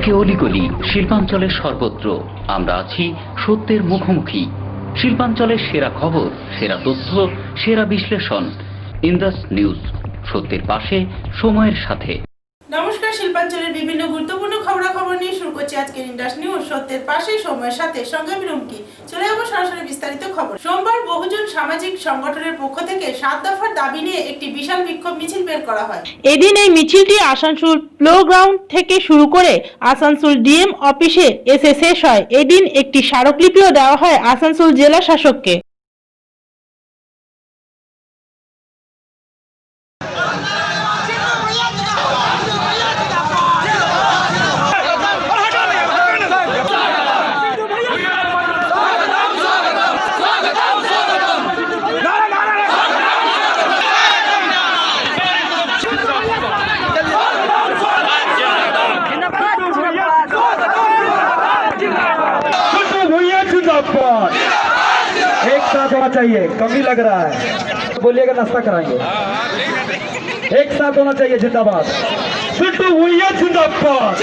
প্রতিটি অলিগলি শিল্পাঞ্চলের সর্বত্র আমরা আছি সত্যের মুখোমুখি। শিল্পাঞ্চলের সেরা খবর, সেরা তথ্য, সেরা বিশ্লেষণ। ইন্দাস নিউজ, সত্যের পাশে, সময়ের সাথে। নমস্কার, শিল্পাঞ্চলের বিভিন্ন গুরুত্বপূর্ণ খবরাখবর নিয়ে শুরু করছি আজকের ইন্দাস নিউজ, সত্যের পাশে, সময়ের সাথে। সঙ্গে আমি রুমকি। চলে যাবো সরাসরি বিস্তারিত খবর। সোমবার বহুজন সামাজিক সংগঠনের পক্ষ থেকে 7 দফার দাবি নিয়ে একটি বিশাল বিক্ষোভ মিছিল বের করা হয়। এদিন এই মিছিলটি আসানসোল প্লো গ্রাউন্ড থেকে শুরু করে আসানসোল ডিএম অফিসে এসে শেষ হয়। এদিন একটি স্মারকলিপিও দেওয়া হয় আসানসোল জেলা শাসককে। एक साथ होना चाहिए, कमी लग रहा है, बोलिएगा नाश्ता कराएंगे। एक साथ होना चाहिए, जिंदाबाद। सिद्धू भैया जिंदाबाद,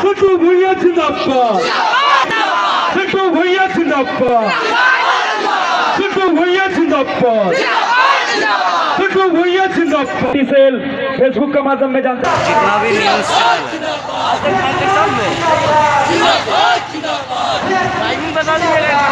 सिद्धू भैया जिंदाबाद, सिद्धू भैया जिंदाबाद, सिद्धू भैया जिंदाबाद, सिद्धू भैया जिंदाबाद। सेल फेसबुक के माध्यम में जानते हैं जितना भी न्यूज टाइमिंग बता दीजिएगा।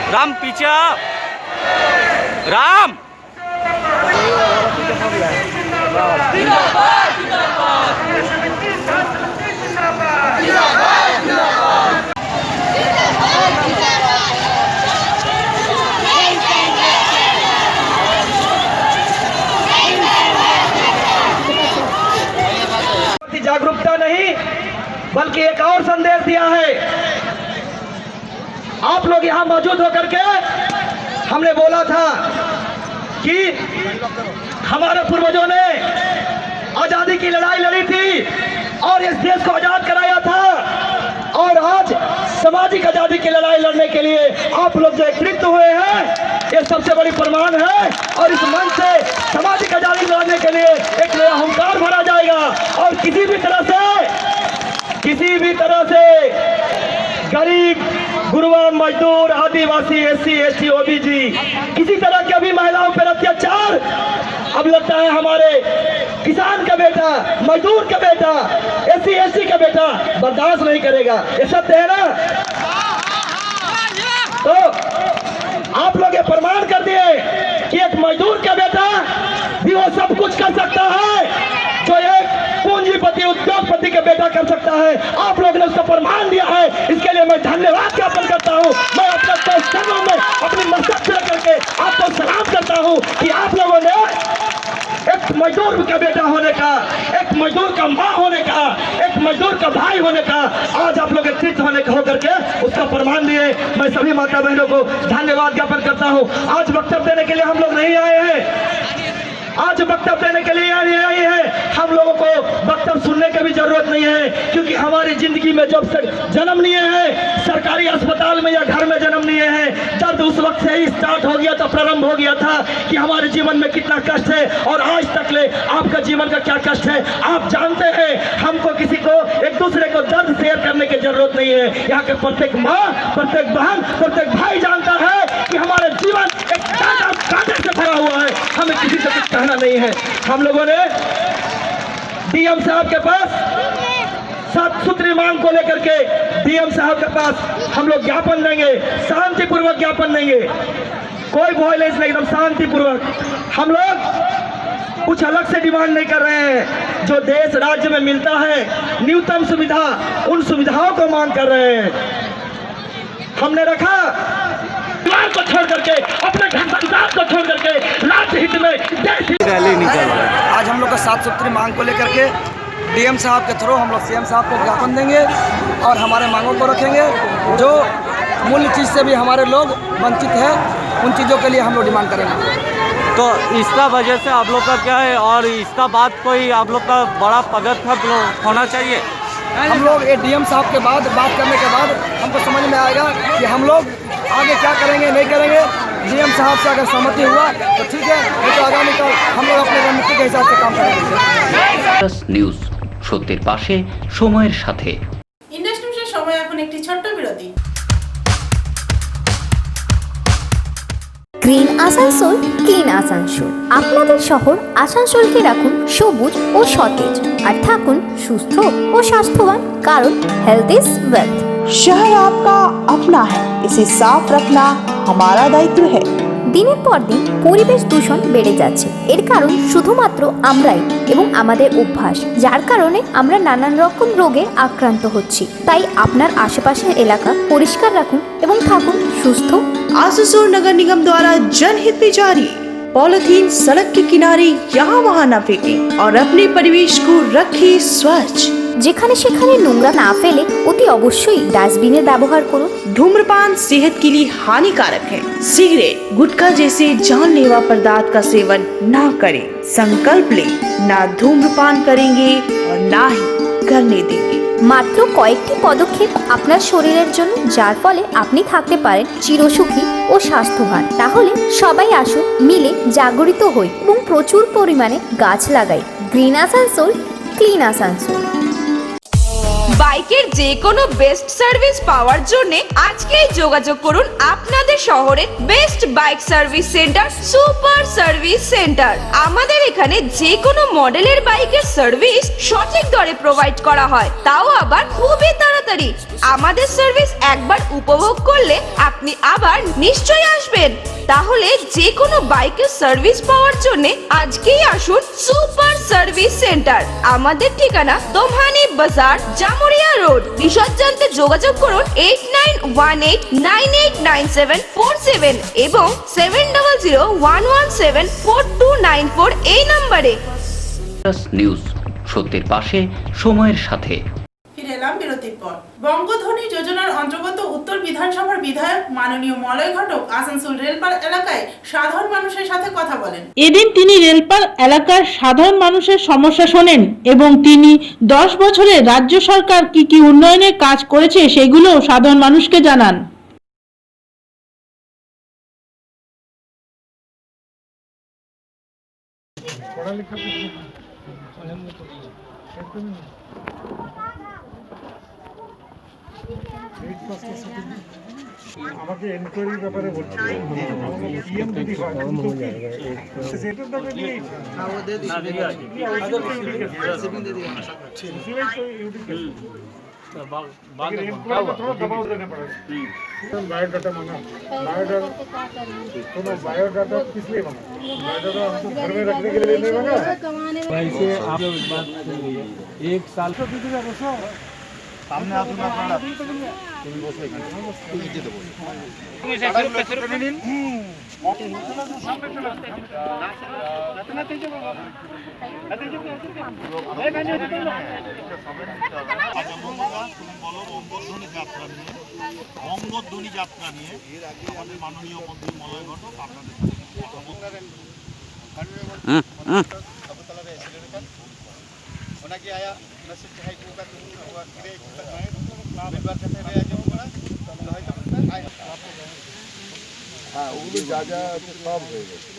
राम पीछे आप, राम जागरूकता नहीं बल्कि एक और संदेश दिया है। आप लोग यहां मौजूद होकर के हमने बोला था कि हमारे पूर्वजों ने आजादी की लड़ाई लड़ी थी और इस देश को आजाद कराया था, और आज सामाजिक आजादी की लड़ाई लड़ने के लिए आप लोग जो एकत्रित हुए हैं, ये सबसे बड़ी प्रमाण है। और इस मंच से सामाजिक आजादी लड़ने के लिए एक नया हुंकार भरा जाएगा, और किसी भी तरह से गरीब, गुरुवान, मजदूर, आदिवासी, एससी, एसटी, ओबीसी, किसी तरह के भी महिलाओं पर अत्याचार अब लगता है हमारे किसान का बेटा, मजदूर का बेटा, एससी, एसटी का बेटा बर्दाश्त नहीं करेगा। ये सत्य है ना? तो आप लोग ये प्रमाण कर दिए कि एक मजदूर का बेटा भी वो सब कुछ कर सकता है जो एक पूंजीपति, उद्योगपति का बेटा कर सकता है। आप लोगों ने उसका प्रमाण दिया है, इसके लिए मैं धन्यवाद ज्ञापन करता हूँ। मैं अपने चरणों में अपनी मस्तक से करके आपको सलाम करता हूँ कि आप लोगों ने एक मजदूर का बेटा होने का, एक मजदूर का माँ होने का, एक मजदूर का भाई होने का आज आप लोग एकत्रित होकर के उसका प्रमाण दिए। मैं सभी माता बहनों को धन्यवाद ज्ञापन करता हूँ। आज वक्तव्य देने के लिए हम लोग नहीं आए हैं, आज वक्तव्य देने के लिए आई है। हम लोगों को वक्तव्य सुनने की भी जरूरत नहीं है, क्योंकि हमारी जिंदगी में जब से जन्म लिए हैं, सरकारी अस्पताल में या घर में जन्म लिए हैं, दर्द उस वक्त से ही स्टार्ट हो गया था, प्रारंभ हो गया था कि हमारे जीवन में कितना कष्ट है, और आज तक ले आपका जीवन का क्या कष्ट है आप जानते हैं। हमको किसी को एक दूसरे को दर्द शेयर करने की जरूरत नहीं है। यहाँ के प्रत्येक माँ, प्रत्येक बहन, प्रत्येक भाई जानता है कि हमारा जीवन एक कांटे से भरा हुआ है, हमें किसी से कुछ कहना नहीं है। हम लोगों ने डीएम साहब के पास 7 सूत्री मांग को लेकर के डीएम साहब के पास हम लोग ज्ञापन देंगे, शांतिपूर्वक ज्ञापन देंगे, कोई वायलेंस नहीं, एकदम शांतिपूर्वक। हम लोग कुछ अलग से डिमांड नहीं कर रहे हैं, जो देश राज्य में मिलता है न्यूनतम सुविधा, उन सुविधाओं को मांग कर रहे हैं। हमने रखा परिवार को छोड़ करके, अपने घर संसार को छोड़ करके राज्य हित में, देश हित रैली निकल रहा है। आज हम लोग का 7 सूत्री मांग को लेकर के डीएम साहब के थ्रू हम लोग सीएम साहब को ज्ञापन देंगे और हमारे मांगों को रखेंगे। जो मूल्य चीज़ से भी हमारे लोग वंचित हैं, उन चीज़ों के लिए हम लोग डिमांड करेंगे। तो इसका वजह से आप लोग का क्या है, और इसका बाद कोई आप लोग का बड़ा पदक्षेप होना चाहिए? हम लोग ये डीएम साहब के बाद बात करने के बाद हमको समझ में आएगा कि हम लोग आगे क्या करेंगे नहीं करेंगे। डीएम साहब से अगर सहमति हुआ तो ठीक है, नहीं तो आगामी कल हम लोग अपने रणनीति के हिसाब से काम करेंगे। নিউজ, সত্যের পাশে সময়ের সাথে। ইন্ডাস নিউজের সময় এখন একটি ছোট্ট বিরতি। Green Asansol, clean Asansol. আপনাদের শহর আসানসোলকে রাখুন সবুজ ও সতেজ, আর থাকুন সুস্থ ও স্বাস্থ্যবান, কারণ হেলথ ইজ ওয়েলথ। शहर आपका अपना है, इसे साफ रखना हमारा दायित्व है। দিনের পর দিন পরিবেশ দূষণ বেড়ে যাচ্ছে। এর কারণ শুধুমাত্র আমরাই এবং আমাদের অভ্যাস, যার কারণে আমরা নানান রকম রোগে আক্রান্ত হচ্ছি। তাই আপনার আশেপাশের এলাকা পরিষ্কার রাখুন এবং থাকুন সুস্থ। आसनसोल नगर निगम द्वारा जनहित में जारी। पॉलिथीन सड़क के किनारे यहाँ वहाँ न फेंकें और अपने परिवेश को रखें स्वच्छ। যেখানে সেখানে নোংরা না ফেলে অতি অবশ্যই ডাস্টবিনের ব্যবহার করুন। धूम्रपान सेहत के लिए हानिकारक है। सिगरेट, गुटखा जैसे जानलेवा पदार्थ का सेवन ना करें। संकल्प लें, ना धूम्रपान करेंगे और ना ही करने देंगे। মাত্র কয়েকটি পদক্ষেপ আপনার শরীরের জন্য, যার ফলে আপনি থাকতে পারেন চিরসুখী ও স্বাস্থ্যবান। তাহলে সবাই আসুন, মিলে জাগরিত হই এবং প্রচুর পরিমাণে গাছ লাগাই। Green Asansol, clean Asansol. বাইকের যে কোনো বেস্ট সার্ভিস পাওয়ার জন্য আজকেই যোগাযোগ করুন আপনাদের শহরের best bike service centre, super service centre. আমাদের এখানে যে কোনো মডেলের বাইকের সার্ভিস সঠিক দরে প্রোভাইড করা হয়, তাও আবার খুবই তাড়াতাড়ি। আমাদের সার্ভিস একবার উপভোগ করলে আপনি আবার নিশ্চয়ই আসবেন। তাহলে যে কোনো বাইকের সার্ভিস পাওয়ার জন্য আজকেই আসুন সুপার সার্ভিস সেন্টার। আমাদের ঠিকানা দোমহানি বাজার, জামুরিয়া রোড। বিশদ জানতে যোগাযোগ করুন 8918989747 এবং 7001174294 এই নম্বরে। নিউজ, সত্যের পাশে সময়ের সাথে। ফিরে এলাম বিরতির পর। বঙ্গধ্বনি যোজনার অন্তর্গত উত্তর বিধানসভার বিধায়ক মাননীয় মলয় ঘটক আসানসোল রেলপার এলাকায় সাধারণ মানুষের সাথে কথা বলেন। এদিন তিনি রেলপার এলাকার সাধারণ মানুষের সমস্যা শোনেন এবং তিনি 10 বছরে রাজ্য সরকার কি কি উন্নয়নের কাজ করেছে সেগুলো সাধারণ মানুষকে জানান। আমাকে এনকোয়ারির ব্যাপারে বলছে পিএম যদি হয় সেটার দামে দিয়ে थोड़ा दबाव देना पड़ेगा। बायोडाटा मांगा, बायोडाटा बायोडाटा किस लिए मांगा? बायोडाटा हमको घर में रखने के लिए नहीं मांगा। वैसे आप बात एक साल सामने आ सुना पड़ा তুমি বসে এখানে তুমি যেতে বলো তুমি সেখানে পেছনে নিন সামনে চলে না তেজ বাবা আতে যে এই গানে হচ্ছে না আজ আমরা তুমি বলো অঙ্গধ্বনি যাত্রা নিয়ে আমাদের মাননীয় মন্ত্রী মলয় ঘটক আপনাদের সাথে কথা বলবেন। होना कि आया नसीब चाहे को का हुआ करे बेबार कहते रहे जो बड़ा हां ওগুলো যা যা আছে সব হয়ে গেছে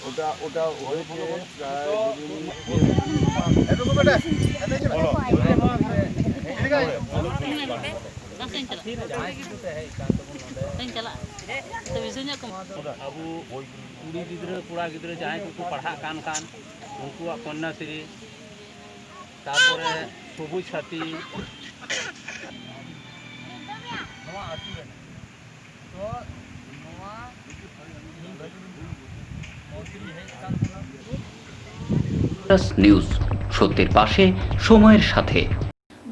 ওটা ওটা হয়েছে প্রায় এত বেটা এত যে বলো ঠিক আছে अबू कुड़ी गिद्रे कुड़ा गिद्रे जहाँ को पढ़ा कान कान उनको कन्याश्री तारपरे सबुज साथी নিউজ, সত্যের পাশে সময়ের সাথে।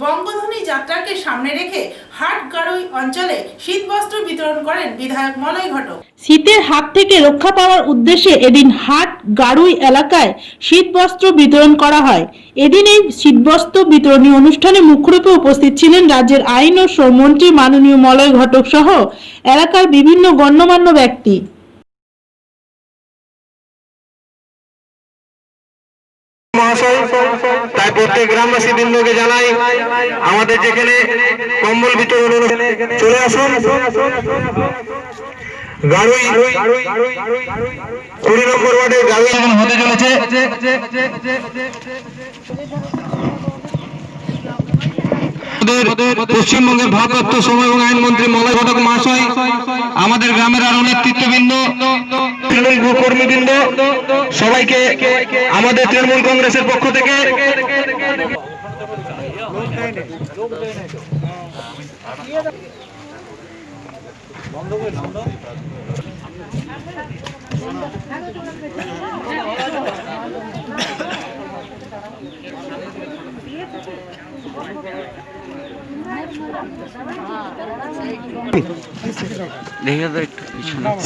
বঙ্গধ্বনি যাত্রাকে সামনে রেখে হাটগাড়ুই অঞ্চলে শীতবস্ত্র বিতরণ করেন বিধায়ক মলয় ঘটক। শীতের হাত থেকে রক্ষা পাওয়ার উদ্দেশ্যে এদিন হাট গাড়ুই এলাকায় শীতবস্ত্র বিতরণ করা হয়। এদিন এই শীতবস্ত্র বিতরণী অনুষ্ঠানে মুখ্যরূপে উপস্থিত ছিলেন রাজ্যের আইন ও শ্রমমন্ত্রী মাননীয় মলয় ঘটক সহ এলাকার বিভিন্ন গণ্যমান্য ব্যক্তি। তাই প্রত্যেক গ্রামবাসী বৃন্দকে জানাই আমাদের যেখানে কম্বল বিতরণ অনুষ্ঠানে চলে আসুন। গাড়ুই 20 নম্বর ওয়ার্ডে গাড়ুই হতে চলেছে। পশ্চিমবঙ্গের ভারপ্রাপ্ত শ্রম এবং আইনমন্ত্রী মলয় ঘটক মহাশয়, আমাদের গ্রামের আরো নেতৃত্ববৃন্দ, তৃণমূল কর্মীবৃন্দ, সবাইকে আমাদের তৃণমূল কংগ্রেসের পক্ষ থেকে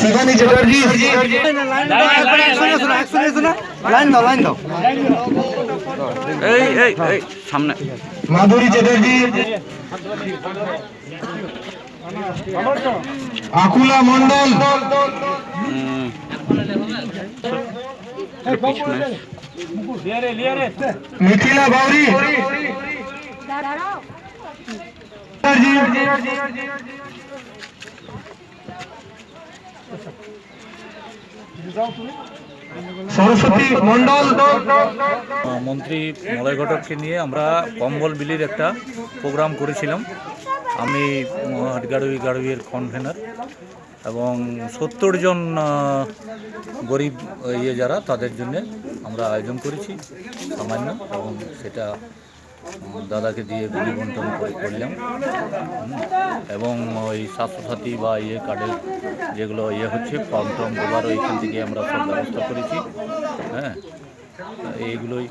শিবানী চ্যাটার্জি, লাইন দাও সামনে মাধুরী চ্যাটার্জি, আকুলা মন্ডল, মিথিলা বাউরি, সরস্বতী মন্ডল। মন্ত্রী মলয় ঘটককে নিয়ে আমরা কম্বল বিলির একটা প্রোগ্রাম করেছিলাম। আমি গাড়ুইয়ের কনভেনার এবং 70 জন গরিব যারা তাদের জন্য আমরা আয়োজন করেছি সামান্য, এবং সেটা দাদাকে দিয়ে বিলি বন্টন করলাম। এবং ওই স্বাস্থ্যসাথী বা কার্ডের যেগুলো হচ্ছে ফর্ম টর্ম দেওয়ারও এখান থেকে আমরা সব ব্যবস্থা করেছি। হ্যাঁ, এইগুলোই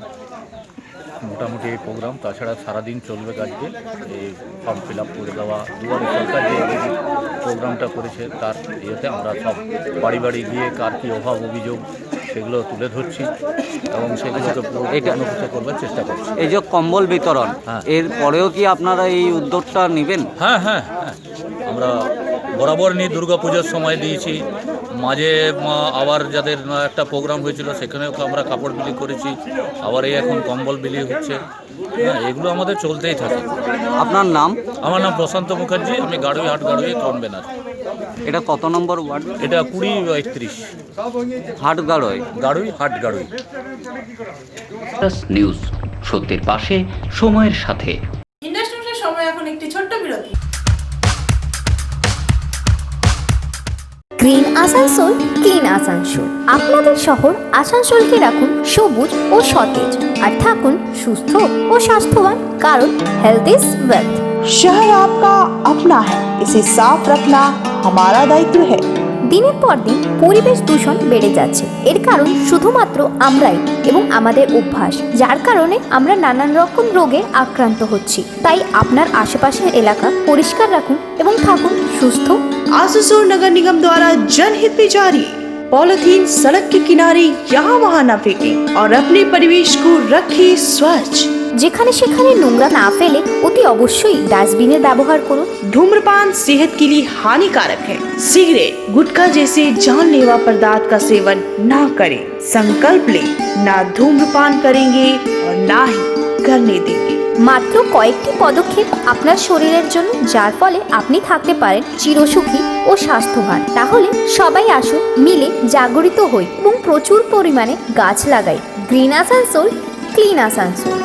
মোটামুটি এই প্রোগ্রাম। তাছাড়া সারাদিন চলবে আজকে এই ফর্ম ফিল আপ করে দেওয়া, দুয়ারে সরকার যে প্রোগ্রামটা করেছে তার আমরা সব বাড়ি বাড়ি গিয়ে কার কী অভাব অভিযোগ সেগুলো তুলে ধরছি এবং সেগুলোকে পুনরুদ্ধার করবার চেষ্টা করছি। এই যে কম্বল বিতরণ, এর পরেও কি আপনারা এই উদ্যোগটা নেবেন? হ্যাঁ, আমরা বরাবর নিয়ে দুর্গাপূজার সময় দিয়েছি, মাঝে আবার যাদের একটা প্রোগ্রাম হয়েছিল সেখানেও আমরা কাপড় বিলি করেছি, আবার এই এখন কম্বল বিলি হচ্ছে। এগুলো আমাদের চলতেই থাকে। আপনার নাম? আমার নাম প্রশান্ত মুখার্জি, আমি হাট গাড়ুই কনভেনার। এটা কত নম্বর ওয়ার্ড? এটা 20-31 হাট গাড়ুই হাট গাড়ুই। নিউজ, সত্যের পাশে, সময়ের সাথে। ইন্ডাস্ট্রির সময় এখন একটি ছোট্ট বিরতি। Green Asansol, clean Asansol. আপনাদের শহর আসানসোলকে রাখুন সবুজ ও সতেজ, আর থাকুন সুস্থ ও স্বাস্থ্যবান, কারণ হেলথ ইজ ওয়েলথ। शहर आपका अपना है, इसे साफ रखना हमारा दायित्व है। দিনের পর দিন পরিবেশ দূষণ বেড়ে যাচ্ছে। এর কারণ শুধুমাত্র আমরাই এবং আমাদের অভ্যাস, যার কারণে আমরা নানান রকম রোগে আক্রান্ত হচ্ছি। তাই আপনার আশেপাশের এলাকা পরিষ্কার রাখুন এবং থাকুন সুস্থ। आसनसोल नगर निगम द्वारा जनहित में जारी। पॉलिथीन सड़क के किनारे यहाँ वहाँ न फेंकें और अपने परिवेश को रखें स्वच्छ। যেখানে সেখানে নোংরা না ফেলে অতি অবশ্যই ডাস্টবিনের ব্যবহার করুন। धूम्रपान सेहत के लिए हानिकारक है। सिगरेट, गुटखा जैसे जानलेवा पदार्थ का सेवन ना करें। संकल्प लें, ना धूम्रपान करेंगे और ना ही करने देंगे। মাত্র কয়েকটি পদক্ষেপ আপনার শরীরের জন্য, যার ফলে আপনি থাকতে পারেন চিরসুখী ও স্বাস্থ্যবান। তাহলে সবাই আসুন, মিলে জাগরিত হই এবং প্রচুর পরিমাণে গাছ লাগাই। Green Asansol, clean Asansol.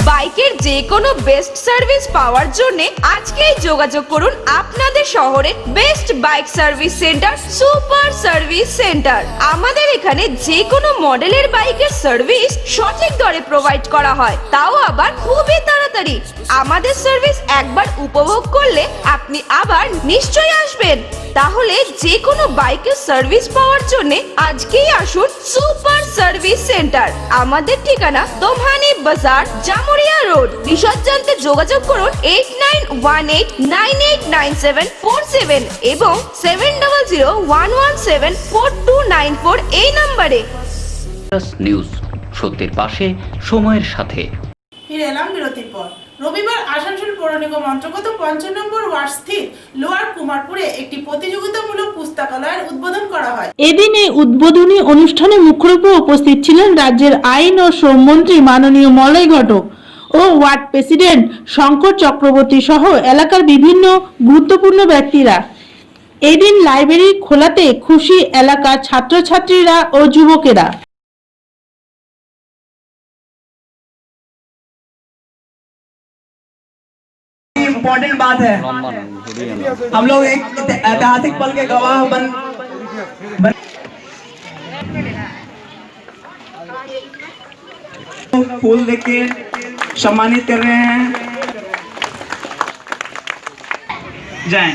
বাইকের যে কোনো বেস্ট সার্ভিস পাওয়ার জন্য আজকেই যোগাযোগ করুন আপনাদের শহরের best bike service centre, super service centre. আমাদের এখানে যে কোনো মডেলের বাইকের সার্ভিস সঠিক দরে প্রোভাইড করা হয়, তাও আবার খুবই তাড়াতাড়ি। আমাদের সার্ভিস একবার উপভোগ করলে আপনি আবার নিশ্চয়ই আসবেন। তাহলে যে কোনো বাইকের সার্ভিস পাওয়ার জন্য আজকেই আসুন সুপার সার্ভিস সেন্টার। আমাদের ঠিকানা দোমহানি বাজার, জামুরিয়া রোড। বিশদ জানতে যোগাযোগ করুন 8918989747 এবং 7001174294 এই নম্বরে। নিউজ, সত্যের পাশে, সময়ের সাথে। ফিরে এলাম বিরতির পর। রবিবার আসানসোল পৌর নিগম অন্তর্গত ৫ নম্বর ওয়ার্ড স্থিত লোয়ার কুমারপুরে একটি প্রতিযোগিতামূলক পুস্তকালয়ের উদ্বোধন করা হয়। এদিন এই উদ্বোধনী অনুষ্ঠানে মুখ্যরূপে উপস্থিত ছিলেন রাজ্যের আইন ও শ্রমমন্ত্রী মাননীয় মলয় ঘটক ও ওয়ার্ড প্রেসিডেন্ট শঙ্কর চক্রবর্তী সহ এলাকার বিভিন্ন গুরুত্বপূর্ণ ব্যক্তিরা। এদিন লাইব্রেরি খোলাতে খুশি এলাকার ছাত্রছাত্রীরা ও যুবকেরা। इम्पोर्टेंट बात है, हम लोग एक ऐतिहासिक पल के गवाह बन फूल देके सम्मानित कर रहे हैं। जाएं।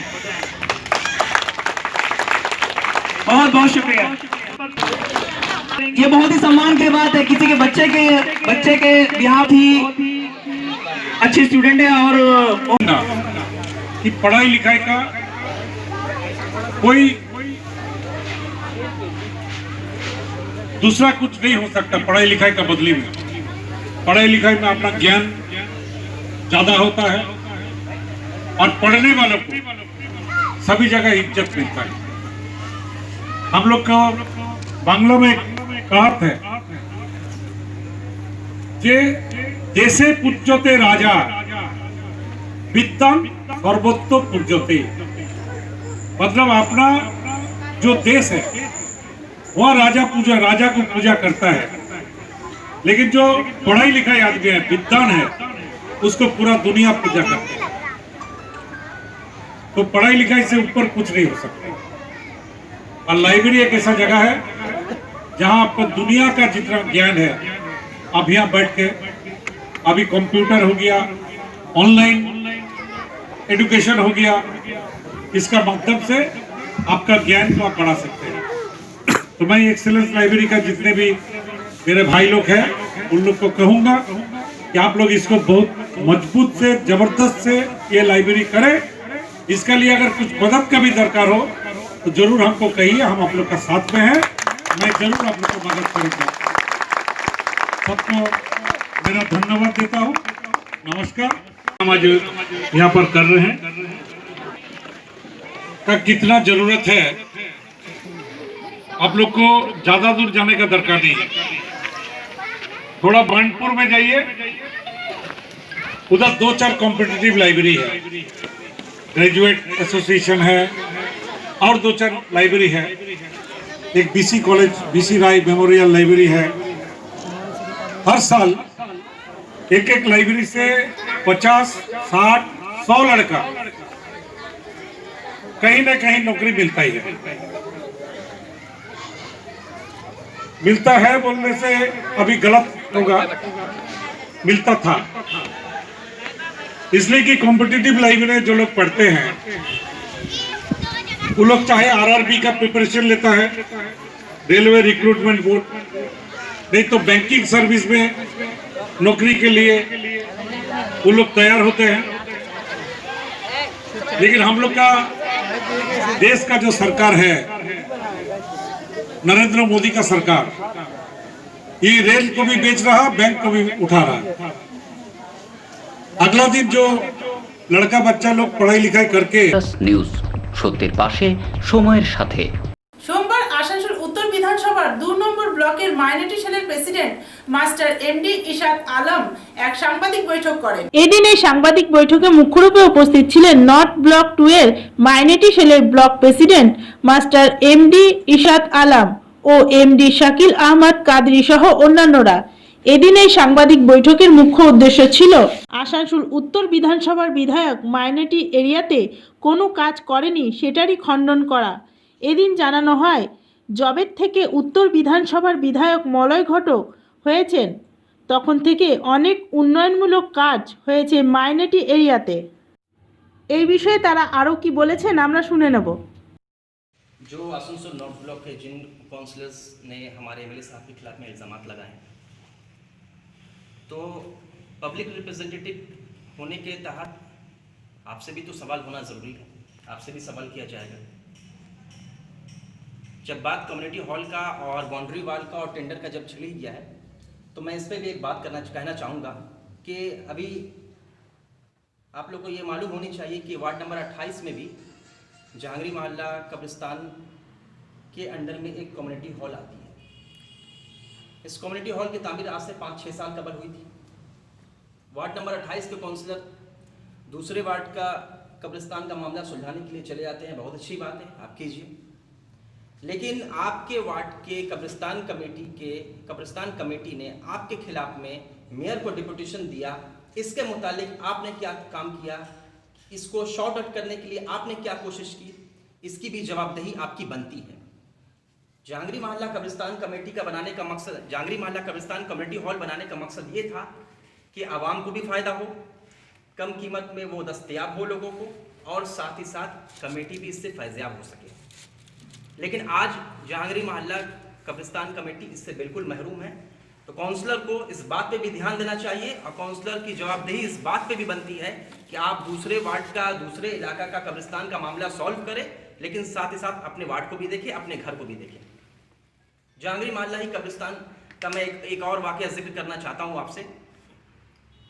बहुत बहुत शुक्रिया। ये बहुत ही सम्मान की बात है, किसी के बच्चे के बिहार ही अच्छी स्टूडेंट है। और कि पढ़ाई लिखाई का कोई दूसरा कुछ नहीं हो सकता। पढ़ाई लिखाई का बदली में, पढ़ाई लिखाई में अपना ज्ञान ज्यादा होता है और पढ़ने वालों को सभी जगह इज्जत मिलता है। हम लोग का बांग्ला में कहावत है, जे जैसे पूज्यते राजा विद्वान सर्वोत्तम पूज्यते। मतलब अपना जो देश है वह राजा को पूजा करता है, लेकिन जो पढ़ाई लिखाई आदमी है, विद्वान है, उसको पूरा दुनिया पूजा करती है। तो पढ़ाई लिखाई से ऊपर कुछ नहीं हो सकता। और लाइब्रेरी एक ऐसा जगह है जहां आपको दुनिया का जितना ज्ञान है आप यहाँ बैठ के, अभी कंप्यूटर हो गया, ऑनलाइन एजुकेशन हो गया, इसका माध्यम से आपका ज्ञान को आप बढ़ा सकते हैं। तो मैं एक्सीलेंस लाइब्रेरी का जितने भी मेरे भाई लोग हैं उन लोग को कहूंगा कि आप लोग इसको बहुत मजबूत से, जबरदस्त से ये लाइब्रेरी करें। इसके लिए अगर कुछ मदद का भी दरकार हो तो जरूर हमको कहिए, हम आप लोग का साथ में हैं। मैं जरूर आप लोग को मदद करूंगा। सबको मेरा धन्यवाद देता हूँ। नमस्कार। हम आज यहाँ पर कर रहे हैं का कितना जरूरत है, आप लोग को ज्यादा दूर जाने का दरकार नहीं है। थोड़ा बांडपुर में जाइए, उधर 2-4 कॉम्पिटिटिव लाइब्रेरी है, ग्रेजुएट एसोसिएशन है और 2-4 लाइब्रेरी है। एक बीसी कॉलेज, बीसी राय मेमोरियल लाइब्रेरी है। हर साल एक लाइब्रेरी से 50, 60, 100 लड़का कहीं ना कहीं नौकरी मिलता ही है। मिलता है बोलने से अभी गलत होगा, मिलता था। इसलिए कि कॉम्पिटिटिव लाइब्रेरी जो लोग पढ़ते हैं वो लोग चाहे आरआरबी का प्रिपरेशन लेता है, रेलवे रिक्रूटमेंट बोर्ड, नहीं तो बैंकिंग सर्विस में नौकरी के लिए वो लोग तैयार होते हैं। लेकिन हम लोग का देश का जो सरकार है, नरेंद्र मोदी का सरकार, ये रेल को भी बेच रहा, बैंक को भी उठा रहा। अगला दिन जो लड़का बच्चा लोग पढ़ाई लिखाई करके। নিউজ, সত্যের পাশে, সময়ের সাথে। সোমবার আসানসোল উত্তর বিধানসভার 2 নম্বর ব্লকের মাইনরিটি সেলের president master MD Ishat Alam এক সাংবাদিক বৈঠক করেন। এদিন এই সাংবাদিক বৈঠকে মুখ্যরূপে উপস্থিত ছিলেন নর্থ ব্লক 2 এর মাইনরিটি সেলের block president master MD Ishat Alam ও এমডি শাকিল আহমদ কাদরি সহ অন্যান্যরা। এদিন এই সাংবাদিক বৈঠকের মুখ্য উদ্দেশ্য ছিল আসানসোল উত্তর বিধানসভার বিধায়ক মাইনরিটি এরিয়াতে কোনো কাজ করেনি সেটারই খণ্ডন করা। এদিন জানানো হয়, জবের থেকে উত্তর বিধানসভার বিধায়ক মলয় ঘটক হয়েছেন তখন থেকে অনেক উন্নয়নমূলক কাজ হয়েছে মাইনরিটি এরিয়াতে। এই বিষয়ে তারা আরও কি বলেছেন আমরা শুনে নেব। जो आसनसोल नॉर्थ ब्लॉक के जिन काउंसलर्स ने हमारे एमएलए साहब के खिलाफ में इल्ज़ाम लगाए, तो पब्लिक रिप्रेजेंटेटिव होने के तहत आपसे भी तो सवाल होना ज़रूरी है, आपसे भी सवाल किया जाएगा। जब बात कम्युनिटी हॉल का और बाउंड्री वाल का और टेंडर का जब चली गया है, तो मैं इस पर भी एक बात कहना चाहूँगा कि अभी आप लोग को ये मालूम होनी चाहिए कि वार्ड नंबर 28 में भी जहांगीर मोहल्ला कब्रिस्तान के अंडर में एक कम्युनिटी हॉल आती है। इस कम्युनिटी हॉल की तामीर आज से 5-6 साल कबल हुई थी। वार्ड नंबर 28 के काउंसलर दूसरे वार्ड का कब्रिस्तान का मामला सुलझाने के लिए चले जाते हैं, बहुत अच्छी बात है, आप कीजिए। लेकिन आपके वार्ड के कब्रिस्तान कमेटी ने आपके खिलाफ में मेयर को डिप्यूटेशन दिया, इसके मुतालिक आपने क्या काम किया, इसको शॉर्ट आउट करने के लिए आपने क्या कोशिश की, इसकी भी जवाबदेही आपकी बनती है। जहांगीर मोहल्ला कब्रिस्तान कमेटी का बनाने का मकसद, जहांगीर मोहल्ला कब्रिस्तान कम्युनिटी हॉल बनाने का मकसद ये था कि आवाम को भी फ़ायदा हो, कम कीमत में वो दस्तयाब हो लोगों को, और साथ ही साथ कमेटी भी इससे फैज़याब हो सके। लेकिन आज जहांगीर मोहल्ला कब्रिस्तान कमेटी इससे बिल्कुल महरूम है। तो काउंसलर को इस बात पे भी ध्यान देना चाहिए, और काउंसलर की जवाबदेही इस बात पे भी बनती है कि आप दूसरे वार्ड का, दूसरे इलाका का कब्रिस्तान का मामला सॉल्व करें, लेकिन साथ ही साथ अपने वार्ड को भी देखें, अपने घर को भी देखें। जहांगीर मोहल्ला ही कब्रिस्तान का मैं एक और वाकया जिक्र करना चाहता हूँ आपसे।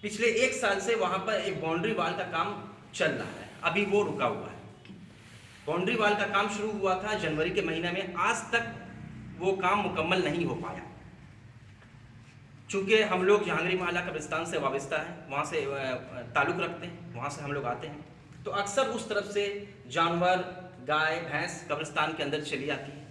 पिछले 1 साल से वहाँ पर एक बाउंड्री वाल का काम चल रहा है, अभी वो रुका हुआ है। बाउंड्री वाल का काम शुरू हुआ था जनवरी के महीने में, आज तक वो काम मुकम्मल नहीं हो पाया। चूँकि हम लोग जहांगीर मोहल्ला कब्रिस्तान से वाबस्ता हैं, वहाँ से ताल्लुक़ रखते हैं, वहाँ से हम लोग आते हैं, तो अक्सर उस तरफ से जानवर, गाय, भैंस कब्रिस्तान के अंदर चली आती है।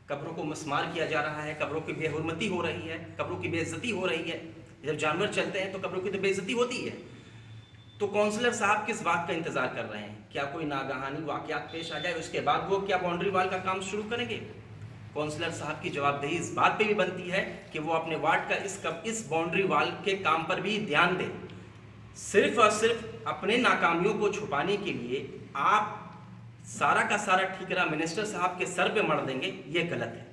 कब्रों को मस्मार किया जा रहा है, कब्रों की बेहुरमती हो रही है, कब्रों की बेइज्जती हो रही है। जब जानवर चलते हैं तो कब्रों की तो बेइज्जती होती है। तो काउंसलर साहब किस बात का इंतज़ार कर रहे हैं? क्या कोई नागहानी वाक़यात पेश आ जाए, उसके बाद वो क्या बाउंड्री वाल का काम शुरू करेंगे? काउंसलर साहब की जवाबदेही इस बात पे भी बनती है कि वो अपने वार्ड का इस बाउंड्री वाल के काम पर भी ध्यान दें। सिर्फ और सिर्फ अपने नाकामियों को छुपाने के लिए आप सारा का सारा ठिकरा मिनिस्टर साहब के सर पे मर देंगे, ये गलत है।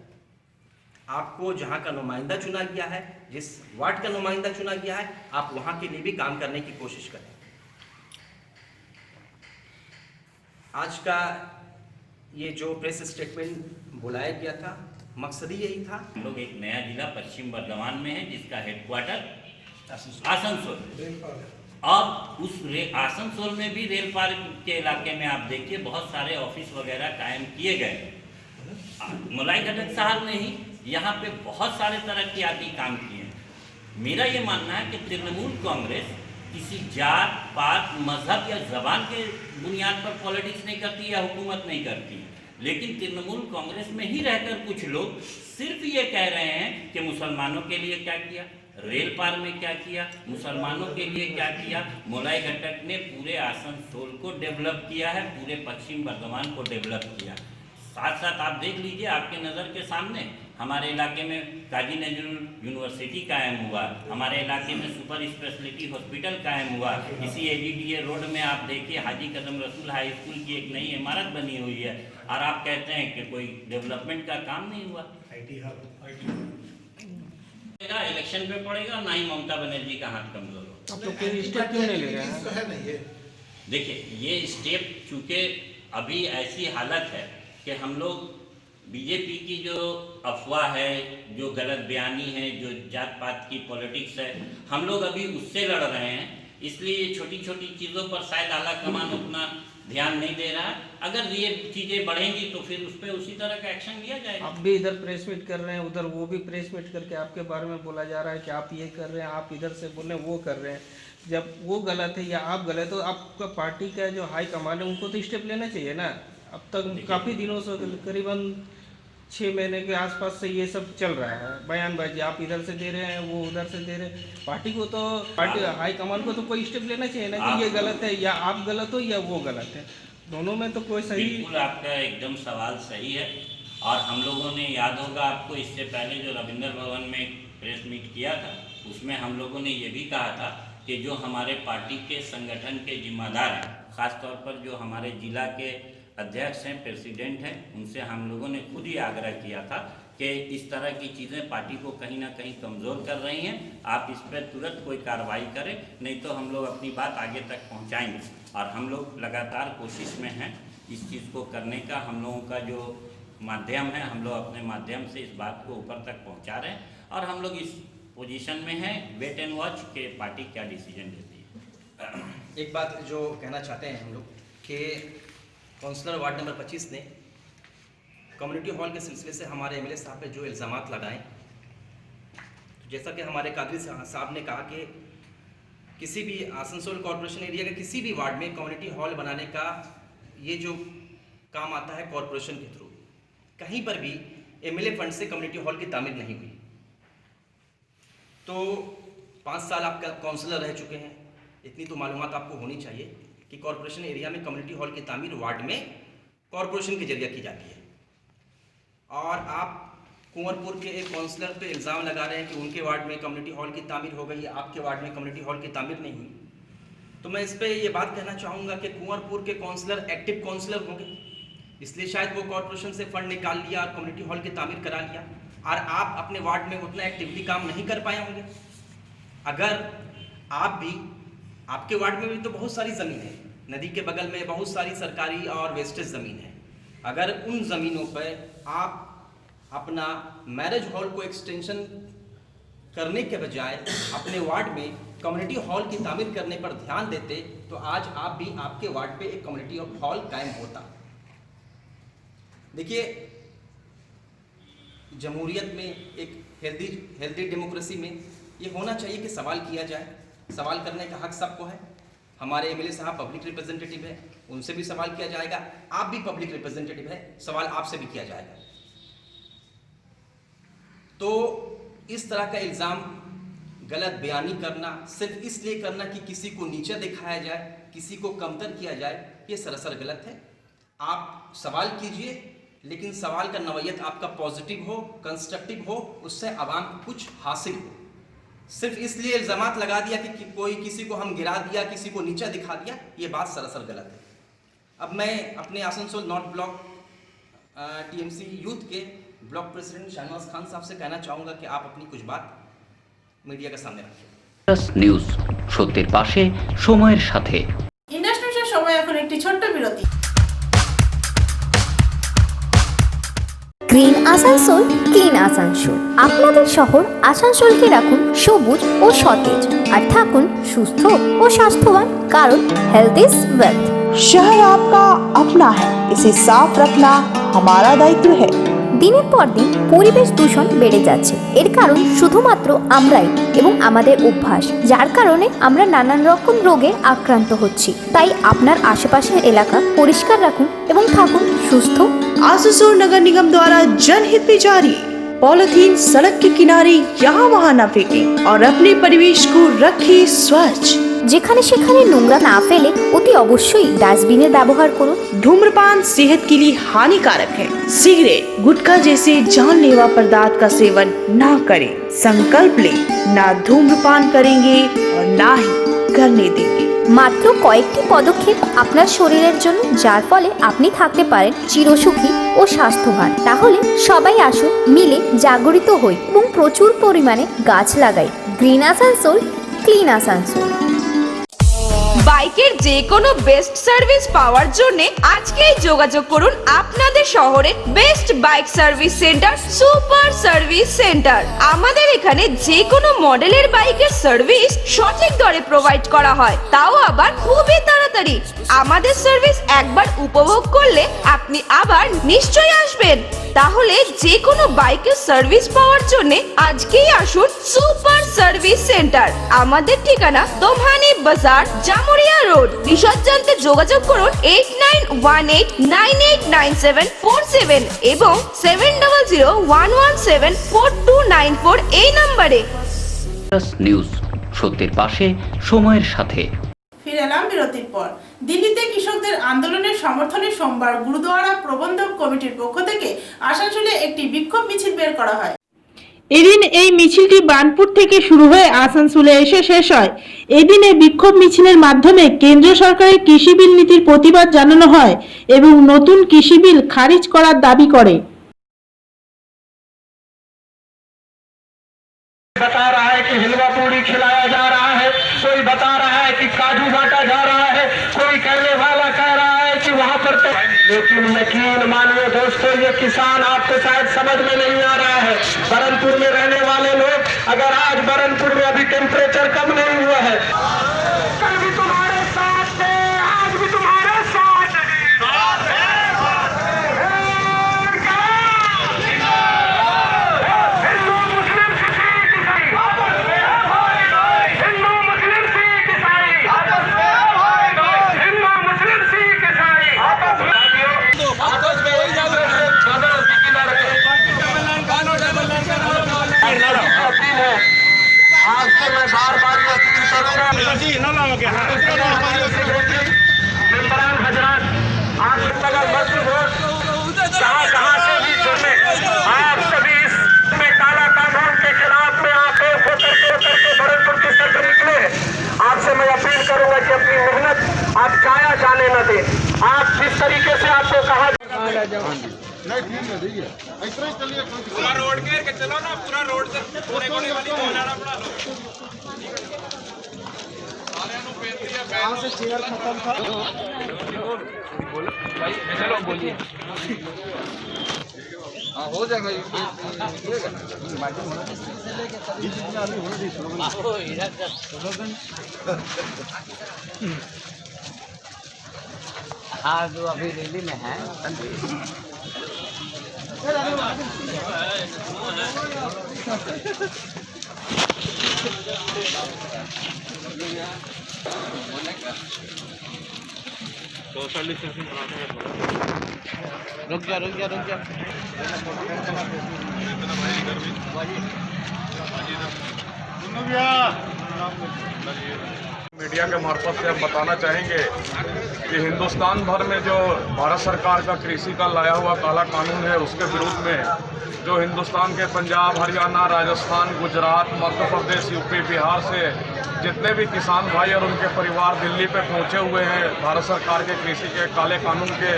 आपको जहाँ का नुमाइंदा चुना गया है, जिस वार्ड का नुमाइंदा चुना गया है, आप वहाँ के लिए भी काम करने की कोशिश करें। आज का ये जो प्रेस स्टेटमेंट बुलाया गया था, मकसद ही यही था। हम लोग एक नया जिला पश्चिम बर्धमान में है, जिसका हेडक्वार्टर आसनसोल। अब उस आसनसोल में भी रेल पार्क के इलाके में आप देखिए बहुत सारे ऑफिस वगैरह कायम किए गए। मुलाई घटक साहब ने ही यहाँ पे बहुत सारे तरक्याती काम किए हैं। मेरा ये मानना है कि तृणमूल कांग्रेस किसी जात, पात, मजहब या जबान के बुनियाद पर पॉलिटिक्स नहीं करती या हुकूमत नहीं करती, लेकिन तृणमूल कांग्रेस में ही रहकर कुछ लोग सिर्फ ये कह रहे हैं कि मुसलमानों के लिए क्या किया, रेल पार में क्या किया, मुसलमानों के लिए क्या किया। मुलाई घटक ने पूरे आसनसोल को डेवलप किया है, पूरे पश्चिम बर्धमान को डेवलप किया। साथ साथ आप देख लीजिए, आपके नज़र के सामने हमारे इलाके में काजी नजरुल यूनिवर्सिटी कायम हुआ, हमारे इलाके में सुपर स्पेशलिटी हॉस्पिटल कायम हुआ। इसी AGDA रोड में आप देखिए हाजी कदम रसूल हाई स्कूल की एक नई इमारत बनी हुई है, और आप कहते हैं कि कोई डेवलपमेंट का काम नहीं हुआ। इलेक्शन पे पड़ेगा, ना ही ममता बनर्जी का हाथ कमजोर हो। आप लोग कोई स्टेप क्यों नहीं ले रहे हैं? देखिए, ये स्टेप चूँकि अभी ऐसी हालत है कि हम लोग बीजेपी की जो अफवाह है, जो गलत बयानी है, जो जात पात की पॉलिटिक्स है, हम लोग अभी उससे लड़ रहे हैं। इसलिए छोटी छोटी चीज़ों पर शायद आला कमान उतना ध्यान नहीं दे रहा है। अगर ये चीज़ें बढ़ेंगी तो फिर उस पर उसी तरह का एक्शन लिया जाएगा। आप भी इधर प्रेस मीट कर रहे हैं, उधर वो भी प्रेस मीट करके आपके बारे में बोला जा रहा है कि आप ये कर रहे हैं, आप इधर से बोल रहे हैं, वो कर रहे हैं। जब वो गलत है या आप गलत है, तो आपका पार्टी का जो हाई कमान है उनको तो स्टेप लेना चाहिए ना। अब तक काफ़ी दिनों से, करीबन 6 महीने के आसपास से ये सब चल रहा है बयानबाजी। आप इधर से दे रहे हैं, वो उधर से दे रहे हैं। पार्टी को तो, पार्टी हाई कमान को तो कोई स्टेप लेना चाहिए ना कि ये गलत है, या आप गलत हो या वो गलत है। दोनों में तो कोई सही। बिल्कुल आपका एकदम सवाल सही है। और हम लोगों ने, याद होगा आपको, इससे पहले जो रविंद्र भवन में प्रेस मीट किया था, उसमें हम लोगों ने ये भी कहा था कि जो हमारे पार्टी के संगठन के जिम्मेदार हैं, ख़ासतौर पर जो हमारे जिला के अध्यक्ष हैं, प्रेसिडेंट हैं, उनसे हम लोगों ने खुद ही आग्रह किया था कि इस तरह की चीज़ें पार्टी को कहीं ना कहीं कमज़ोर कर रही हैं, आप इस पर तुरंत कोई कार्रवाई करें, नहीं तो हम लोग अपनी बात आगे तक पहुंचाएंगे। और हम लोग लगातार कोशिश में हैं इस चीज़ को करने का। हम लोगों का जो माध्यम है, हम लोग अपने माध्यम से इस बात को ऊपर तक पहुँचा रहे हैं और हम लोग इस पोजीशन में हैं, वेट एंड वॉच के पार्टी क्या डिसीजन लेती है। एक बात जो कहना चाहते हैं हम लोग कि काउंसलर वार्ड नंबर 25 ने कम्युनिटी हॉल के सिलसिले से हमारे एमएलए साहब पे जो इल्ज़ामात लगाए, जैसा कि हमारे कादरी साहब ने कहा कि किसी भी आसनसोल कॉरपोरेशन एरिया के किसी भी वार्ड में कम्युनिटी हॉल बनाने का ये जो काम आता है कॉरपोरेशन के थ्रू, कहीं पर भी एमएलए फंड से कम्युनिटी हॉल की तामीर नहीं हुई। तो 5 साल आप काउंसलर रह चुके हैं, इतनी तो मालूमात आपको होनी चाहिए कि कॉरपोरेशन एरिया में कम्युनिटी हॉल की तामीर वार्ड में कॉरपोरेशन के जरिए की जाती है। और आप कुंवरपुर के एक काउंसलर पे इल्ज़ाम लगा रहे हैं कि उनके वार्ड में कम्युनिटी हॉल की तामीर हो गई, आपके वार्ड में कम्युनिटी हॉल की तामीर नहीं हुई। तो मैं इस पे ये बात कहना चाहूँगा कि कुंवरपुर के काउंसलर एक्टिव काउंसलर होंगे, इसलिए शायद वो कॉरपोरेशन से फंड निकाल लिया और कम्युनिटी हॉल की तामीर करा लिया, और आप अपने वार्ड में उतना एक्टिवली काम नहीं कर पाए होंगे। अगर आप भी, आपके वार्ड में भी तो बहुत सारी ज़मीन है, नदी के बगल में बहुत सारी सरकारी और वेस्टेज ज़मीन है, अगर उन ज़मीनों पर आप अपना मैरिज हॉल को एक्सटेंशन करने के बजाय अपने वार्ड में कम्युनिटी हॉल की तामीर करने पर ध्यान देते, तो आज आप भी, आपके वार्ड पे एक कम्युनिटी हॉल कायम होता। देखिए, जमहूरियत में, एक हेल्दी डेमोक्रेसी में ये होना चाहिए कि सवाल किया जाए, सवाल करने का हक सबको है। हमारे एमएलए साहब पब्लिक रिप्रेजेंटेटिव है, उनसे भी सवाल किया जाएगा, आप भी पब्लिक रिप्रेजेंटेटिव है, सवाल आपसे भी किया जाएगा। तो इस तरह का इल्ज़ाम, गलत बयानी करना, सिर्फ इसलिए करना कि किसी को नीचे दिखाया जाए, किसी को कमतर किया जाए, ये सरासर गलत है। आप सवाल कीजिए, लेकिन सवाल का नवैयत आपका पॉजिटिव हो, कंस्ट्रक्टिव हो, उससे आवाम को कुछ हासिल हो। सिर्फ इसलिए इल्ज़ामात लगा दिया कि कोई किसी को हम गिरा दिया, किसी को नीचा दिखा दिया, ये बात सरासर गलत है। अब मैं अपने Asansol north block TMC youth के ब्लॉक प्रेसिडेंट शाहनवाज खान साहब से कहना चाहूँगा कि आप अपनी कुछ बात मीडिया के सामने रखें। নিউজ, সত্যের পাশে সময়ের সাথে। ইন্ডাস্ট্রির সময় এখন একটি ছোট্ট বিরতি। Green Asansol, clean Asansol. আপনাদের শহর আসানসোলকে রাখুন সবুজ ও সতেজ, আর থাকুন সুস্থ ও স্বাস্থ্যবান, কারণ হেলথ ইজ ওয়েলথ। शहर आपका अपना है, इसे साफ रखना हमारा दायित्व है। দিনের পর দিন পরিবেশ দূষণ বেড়ে যাচ্ছে, এর কারণ শুধুমাত্র আমরাই এবং আমাদের অভ্যাস, যার কারণে আমরা নানান রকম রোগে আক্রান্ত হচ্ছি। তাই আপনার আশেপাশের এলাকা পরিষ্কার রাখুন এবং থাকুন সুস্থ। आसनसोल नगर निगम द्वारा जनहित में जारी। पॉलिथीन सड़क के किनारे यहाँ वहाँ न फेंकें और अपने परिवेश को रखें स्वच्छ। যেখানে সেখানে নোংরা না ফেলে অতি অবশ্যই ডাস্টবিনের ব্যবহার করুন। धूम्रपान सेहत के लिए हानिकारक है। सिगरेट, गुटखा जैसे जानलेवा पदार्थ का सेवन ना करें। संकल्प लें, ना धूम्रपान करेंगे और ना ही करने देंगे। মাত্র কয়েকটি পদক্ষেপ আপনার শরীরের জন্য, যার ফলে আপনি থাকতে পারেন চিরসুখী ও স্বাস্থ্যবান। তাহলে সবাই আসুন, মিলে জাগরিত হই এবং প্রচুর পরিমাণে গাছ লাগাই। Green Asansol, clean Asansol. বাইকের যে কোনো বেস্ট সার্ভিস পাওয়ার জন্য আজকেই যোগাযোগ করুন আপনাদের শহরের best bike service centre, super service centre. আমাদের এখানে যে কোনো মডেলের বাইকের সার্ভিস সঠিক দরে প্রোভাইড করা হয়, তাও আবার খুবই তাড়াতাড়ি। আমাদের সার্ভিস একবার উপভোগ করলে আপনি আবার নিশ্চয়ই আসবেন। তাহলে যে কোনো বাইকের সার্ভিস পাওয়ার জন্য আজকেই আসুন সুপার সার্ভিস সেন্টার। আমাদের ঠিকানা দোমহানি বাজার, জামুরিয়া রোড। বিশদ জানতে যোগাযোগ করুন 8918989747 এবং 7001174294 এই নম্বরে। নিউজ, সত্যের পাশে সময়ের সাথে। ফিরে এলাম বিরতির পর। দিল্লিতে কৃষকদের আন্দোলনের সমর্থনে সোমবার গুরুদুয়ারা প্রবন্ধক কমিটির পক্ষ থেকে আসানসোলে একটি বিক্ষোভ মিছিল বের করা হয়। এদিন এই মিছিলটি বার্নপুর থেকে শুরু হয়ে আসানসোলে এসে শেষ হয়। এদিন এই বিক্ষোভ মিছিলের মাধ্যমে কেন্দ্র সরকারের কৃষি বিল নীতির প্রতিবাদ জানানো হয় এবং নতুন কৃষি বিল খারিজ করার দাবি করে। बता रहा है कि हलवा पूरी खिलाया जा रहा है, कोई बता रहा है कि काजू बांटा जा रहा है, कोई कहने वाला कह रहा है कि वहां पर तो, लेकिन यकीन मानिए दोस्तों, ये किसान आपको शायद समझ में नहीं आ रहा है। बरनपुर में रहने वाले लोग, अगर आज बरनपुर में अभी टेम्परेचर कम नहीं हुआ है, कल भी तुम्हारे साथ थे, आज भी तुम्हारे साथ आज से मैं बार बार ये अपील करूंगा, मेंबरान हजरात, आप अगर मस्त वोट कहाँ से भी जुड़े, आप सभी इसमें काला कानून के खिलाफ में आप एक होकर के बरनपुर की सड़क निकले। आपसे मैं अपील करूंगा कि अपनी मेहनत आप काया जाने न दें। आप जिस तरीके से आपको कहा नहीं ठीक है, ठीक है, ऐसा ही चलिए, पूरा रोड घेर के चलो ना, पूरा रोड से पूरे कोने वाली मोहल्ला बना लो। यहाँ से चेयर खत्म था। बोलो भाई, चलो बोलिए। हाँ हो जाएगा, हाँ जो अभी रैली में है सोशल डिस्टेंसिंग रुक जा मीडिया के मार्फत से हम बताना चाहेंगे कि हिंदुस्तान भर में जो भारत सरकार का कृषि का लाया हुआ काला कानून है, उसके विरुद्ध में जो हिंदुस्तान के पंजाब, हरियाणा, राजस्थान, गुजरात, मध्य प्रदेश, यूपी, बिहार से जितने भी किसान भाई और उनके परिवार दिल्ली पे पहुंचे हुए हैं भारत सरकार के कृषि के काले कानून के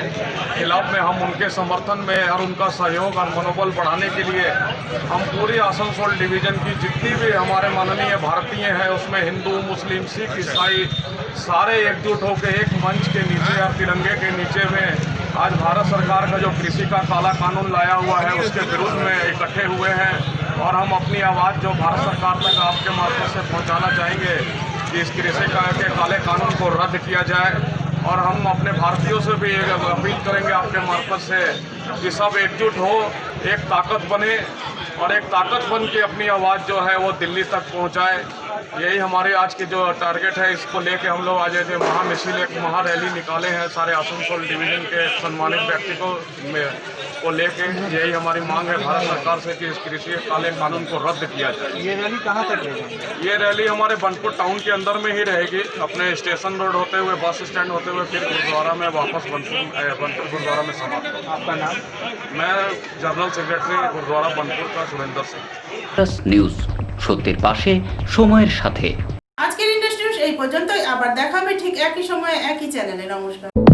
खिलाफ में, हम उनके समर्थन में और उनका सहयोग और मनोबल बढ़ाने के लिए हम पूरी आसनसोल डिवीज़न की जितनी भी हमारे माननीय भारतीय हैं, उसमें हिंदू, मुस्लिम, सिख, ईसाई सारे एकजुट होकर एक मंच के नीचे और तिरंगे के नीचे में आज भारत सरकार का जो कृषि का काला कानून लाया हुआ है उसके विरुद्ध में इकट्ठे हुए हैं। और हम अपनी आवाज़ जो भारत सरकार तक आपके मार्फत से पहुंचाना चाहेंगे कि इस कृषि के काले कानून को रद्द किया जाए। और हम अपने भारतीयों से भी अपील करेंगे आपके मार्फत से कि सब एकजुट हो, एक ताकत बने और एक ताकत बन के अपनी आवाज़ जो है वो दिल्ली तक पहुंचाए। यही हमारे आज की जो टारगेट है, इसको लेके हम लोग आज ऐसे महामिছিল, एक महारैली निकाले हैं सारे आसनसोल डिवीज़न के सम्मानित व्यक्ति को लेके। यही हमारी मांग है भारत सरकार से कि इस कृषि काले कानून को रद्द किया जाए। ये रैली कहाँ तक रहेगी? ये रैली हमारे बनपुर टाउन के अंदर में ही रहेगी, अपने स्टेशन रोड होते हुए, बस स्टैंड होते हुए, फिर गुरुद्वारा में वापस बनपुर गुरुद्वारा में समाप्त होगा। आपका नाम? मैं जनरल सेक्रेटरी गुरुद्वारा बनपुर का सुरेंद्र सिंह। নিউজ, সত্যের পাশে সময়ের সাথে। আজকের ইন্ডাস্ট্রি নিউজ এই পর্যন্তই, আবার দেখা হবে ঠিক একই সময়ে একই চ্যানেলে। নমস্কার।